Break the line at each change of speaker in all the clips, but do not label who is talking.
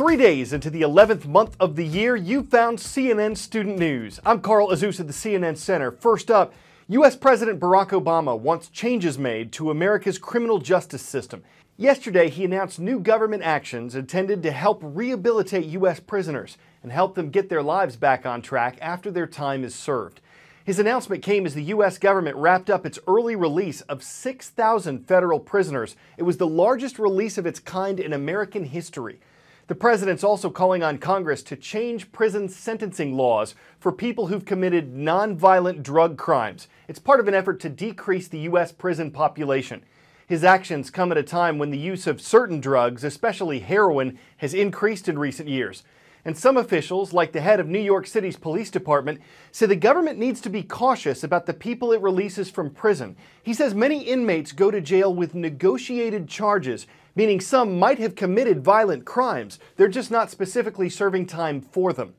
3 days into the 11th month of the year, you found CNN Student News. I'm Carl Azuz at the CNN Center. First up, U.S. President Barack Obama wants changes made to America's criminal justice system. Yesterday, he announced new government actions intended to help rehabilitate U.S. prisoners and help them get their lives back on track after their time is served. His announcement came as the U.S. government wrapped up its early release of 6,000 federal prisoners. It was the largest release of its kind in American history. The president's also calling on Congress to change prison sentencing laws for people who've committed nonviolent drug crimes. It's part of an effort to decrease the U.S. prison population. His actions come at a time when the use of certain drugs, especially heroin, has increased in recent years. And some officials, like the head of New York City's police department, say the government needs to be cautious about the people it releases from prison. He says many inmates go to jail with negotiated charges, meaning some might have committed violent crimes. They're just not specifically serving time for them.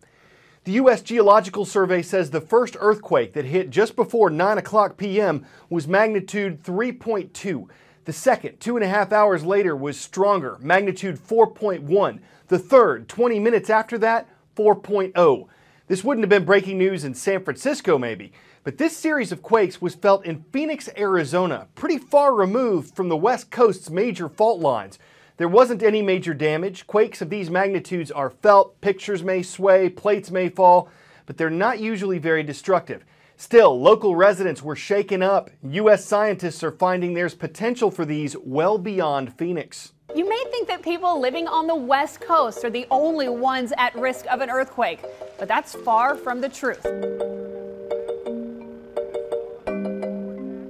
The U.S. Geological Survey says the first earthquake that hit just before 9 o'clock p.m. was magnitude 3.2. The second, 2.5 hours later, was stronger, magnitude 4.1. The third, 20 minutes after that, 4.0. This wouldn't have been breaking news in San Francisco maybe, but this series of quakes was felt in Phoenix, Arizona, pretty far removed from the West Coast's major fault lines. There wasn't any major damage. Quakes of these magnitudes are felt, pictures may sway, plates may fall, but they're not usually very destructive. Still, local residents were shaken up. U.S. scientists are finding there's potential for these well beyond Phoenix.
You may think that people living on the West Coast are the only ones at risk of an earthquake, but that's far from the truth.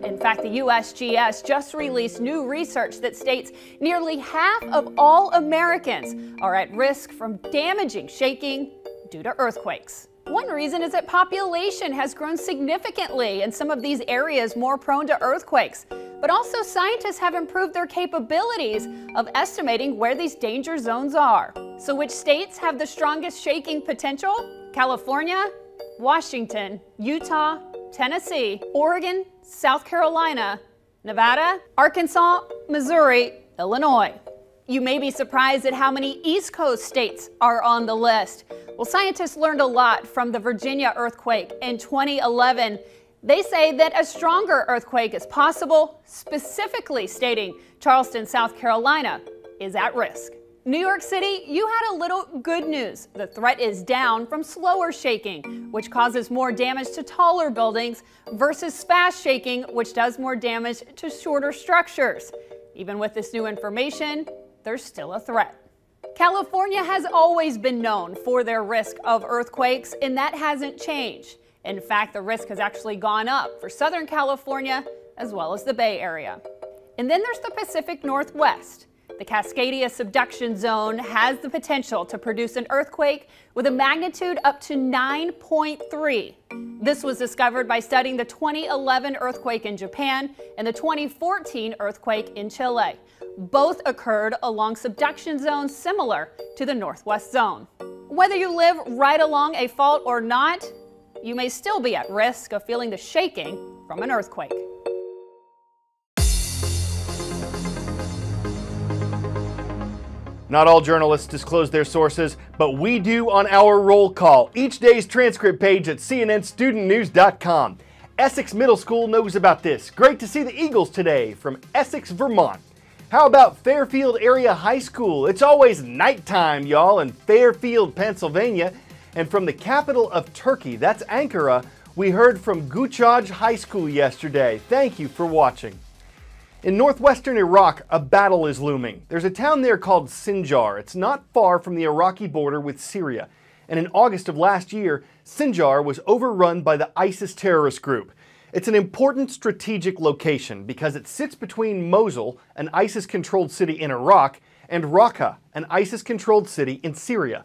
In fact, the USGS just released new research that states nearly half of all Americans are at risk from damaging shaking due to earthquakes. One reason is that population has grown significantly in some of these areas more prone to earthquakes. But also scientists have improved their capabilities of estimating where these danger zones are. So which states have the strongest shaking potential? California, Washington, Utah, Tennessee, Oregon, South Carolina, Nevada, Arkansas, Missouri, Illinois. You may be surprised at how many East Coast states are on the list. Well, scientists learned a lot from the Virginia earthquake in 2011. They say that a stronger earthquake is possible, specifically stating Charleston, South Carolina is at risk. New York City, you had a little good news. The threat is down from slower shaking, which causes more damage to taller buildings, versus fast shaking, which does more damage to shorter structures. Even with this new information, there's still a threat. California has always been known for their risk of earthquakes, and that hasn't changed. In fact, the risk has actually gone up for Southern California as well as the Bay Area. And then there's the Pacific Northwest. The Cascadia subduction zone has the potential to produce an earthquake with a magnitude up to 9.3. This was discovered by studying the 2011 earthquake in Japan and the 2014 earthquake in Chile. Both occurred along subduction zones similar to the Northwest Zone. Whether you live right along a fault or not, you may still be at risk of feeling the shaking from an earthquake.
Not all journalists disclose their sources, but we do on our roll call. Each day's transcript page at cnnstudentnews.com. Essex Middle School knows about this. Great to see the Eagles today from Essex, Vermont. How about Fairfield Area High School? It's always nighttime, y'all, in Fairfield, Pennsylvania. And from the capital of Turkey, that's Ankara, we heard from Guchaj High School yesterday. Thank you for watching. In northwestern Iraq, a battle is looming. There's a town there called Sinjar. It's not far from the Iraqi border with Syria. And in August of last year, Sinjar was overrun by the ISIS terrorist group. It's an important strategic location because it sits between Mosul, an ISIS-controlled city in Iraq, and Raqqa, an ISIS-controlled city in Syria.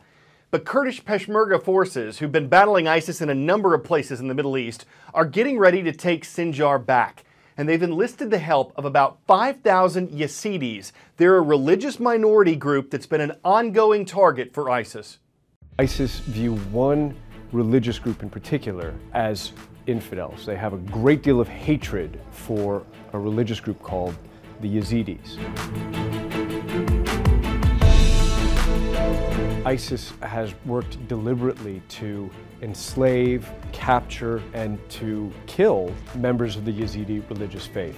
But Kurdish Peshmerga forces, who've been battling ISIS in a number of places in the Middle East, are getting ready to take Sinjar back. And they've enlisted the help of about 5,000 Yazidis. They're a religious minority group that's been an ongoing target for ISIS.
ISIS view one religious group in particular as infidels. They have a great deal of hatred for a religious group called the Yazidis. ISIS has worked deliberately to enslave, capture, and to kill members of the Yazidi religious faith.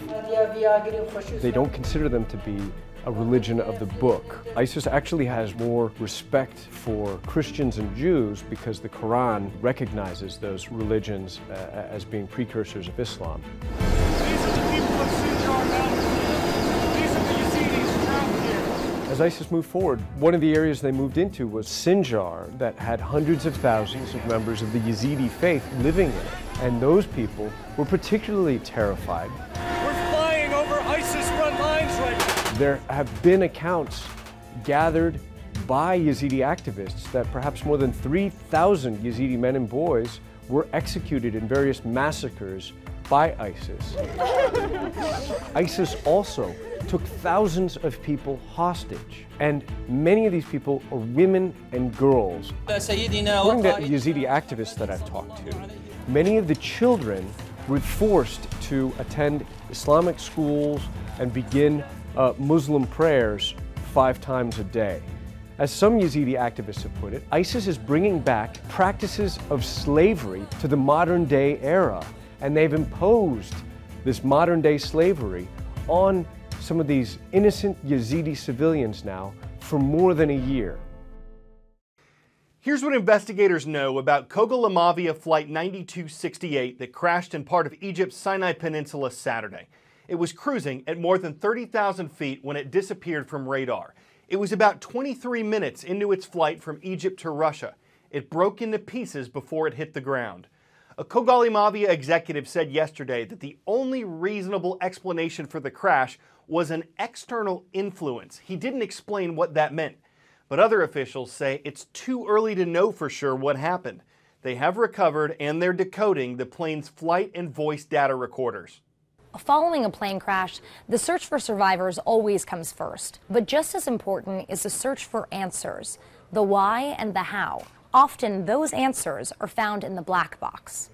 They don't consider them to be a religion of the book. ISIS actually has more respect for Christians and Jews because the Quran recognizes those religions as being precursors of Islam.
These are the people of Sinjar now. These are the Yazidis trapped here.
As ISIS moved forward, one of the areas they moved into was Sinjar, that had hundreds of thousands of members of the Yazidi faith living in it. And those people were particularly terrified.
We're flying over ISIS front lines right now.
There have been accounts gathered by Yazidi activists that perhaps more than 3,000 Yazidi men and boys were executed in various massacres by ISIS. ISIS also took thousands of people hostage, and many of these people are women and girls. According to Yazidi activists that I've talked to, many of the children were forced to attend Islamic schools and begin Muslim prayers 5 times a day. As some Yazidi activists have put it, ISIS is bringing back practices of slavery to the modern day era, and they've imposed this modern day slavery on some of these innocent Yazidi civilians now for more than a year.
Here's what investigators know about Koga-Lamavia Flight 9268 that crashed in part of Egypt's Sinai Peninsula Saturday. It was cruising at more than 30,000 feet when it disappeared from radar. It was about 23 minutes into its flight from Egypt to Russia. It broke into pieces before it hit the ground. A Koga-Lamavia executive said yesterday that the only reasonable explanation for the crash was an external influence. He didn't explain what that meant. But other officials say it's too early to know for sure what happened. They have recovered and they're decoding the plane's flight and voice data recorders.
Following a plane crash, the search for survivors always comes first. But just as important is the search for answers, the why and the how. Often those answers are found in the black box.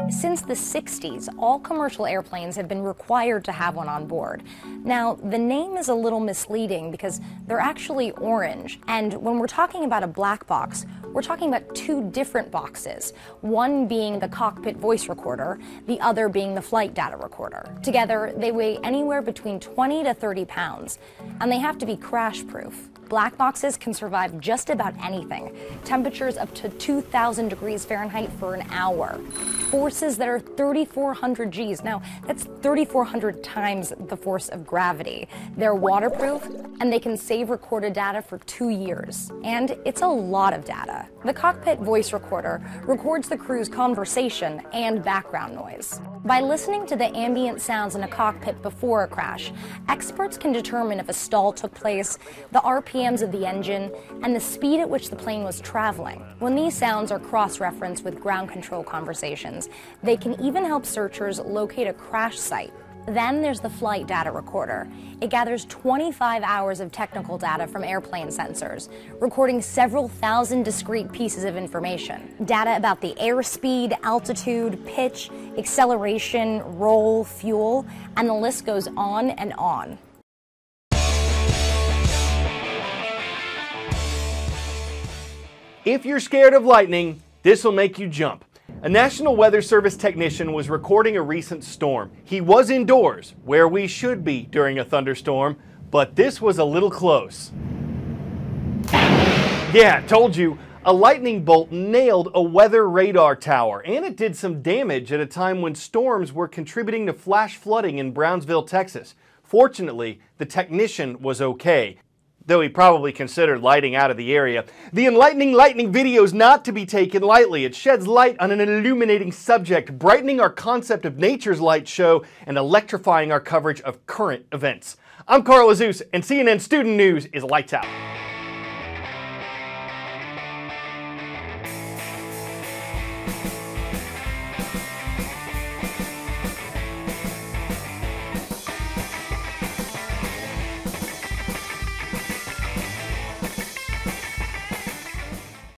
Since the 60s, all commercial airplanes have been required to have one on board. Now, the name is a little misleading because they're actually orange. And when we're talking about a black box, we're talking about 2 different boxes, one being the cockpit voice recorder, the other being the flight data recorder. Together, they weigh anywhere between 20 to 30 pounds, and they have to be crash-proof. Black boxes can survive just about anything. Temperatures up to 2,000 degrees Fahrenheit for an hour. Forces that are 3,400 Gs. Now, that's 3,400 times the force of gravity. They're waterproof, and they can save recorded data for 2 years. And it's a lot of data. The cockpit voice recorder records the crew's conversation and background noise. By listening to the ambient sounds in a cockpit before a crash, experts can determine if a stall took place, the RPMs of the engine, and the speed at which the plane was traveling. When these sounds are cross-referenced with ground control conversations, they can even help searchers locate a crash site. Then there's the flight data recorder. It gathers 25 hours of technical data from airplane sensors, recording several thousand discrete pieces of information. Data about the airspeed, altitude, pitch, acceleration, roll, fuel, and the list goes on and on.
If you're scared of lightning, this will make you jump. A National Weather Service technician was recording a recent storm. He was indoors, where we should be during a thunderstorm, but this was a little close. Yeah, told you, a lightning bolt nailed a weather radar tower, and it did some damage at a time when storms were contributing to flash flooding in Brownsville, Texas. Fortunately, the technician was okay, though he probably considered lighting out of the area. The enlightening lightning video is not to be taken lightly. It sheds light on an illuminating subject, brightening our concept of nature's light show and electrifying our coverage of current events. I'm Carl Azuz, and CNN Student News is Lights Out.